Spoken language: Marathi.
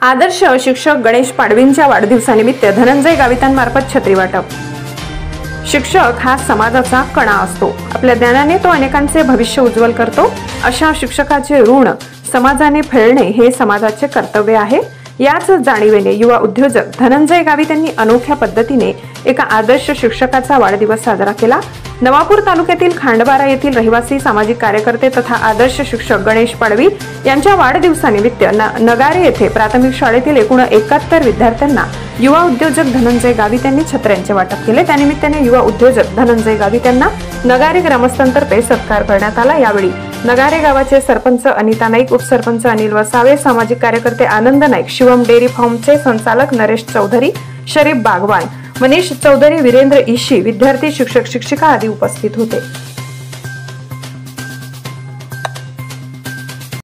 आदर्श शिक्षक गणेश पाडवींच्या वाढदिवसानिमित्त धनंजय गावितांमार्फत छत्री वाटप। शिक्षक हा समाजाचा कणा असतो। आपल्या ज्ञानाने तो अनेकांचे भविष्य उज्ज्वल करतो। अशा शिक्षकाचे ऋण समाजाने फेडणे हे समाजाचे कर्तव्य आहे। याच जाणीवेने युवा उद्योजक धनंजय गावित यांनी अनोख्या पद्धतीने एका आदर्श शिक्षकाचा वाढदिवस साजरा केला। नवापूर तालुक्यातील खांडबारा येथील रहिवासी सामाजिक कार्यकर्ते तथा आदर्श शिक्षक गणेश पाडवी यांच्या वाढदिवसानिमित्त नगारे येथे प्राथमिक शाळेतील एकूण 71 विद्यार्थ्यांना युवा उद्योजक धनंजय गावित यांनी छत्र्यांचे वाटप केले। त्यानिमित्ताने युवा उद्योजक धनंजय गावित यांना नगारे ग्रामस्थांतर्फे सत्कार करण्यात आला। यावेळी नगारे गावाचे सरपंच अनिता नाईक, उपसरपंच अनिल वसावे, सामाजिक कार्यकर्ते आनंद नाईक, शिवम डेअरी फार्मचे संचालक नरेश चौधरी, शरीफ बागवान, मनीष चौधरी, वीरेंद्र ईशी, विद्यार्थी, शिक्षक, शिक्षिका आदी उपस्थित होते।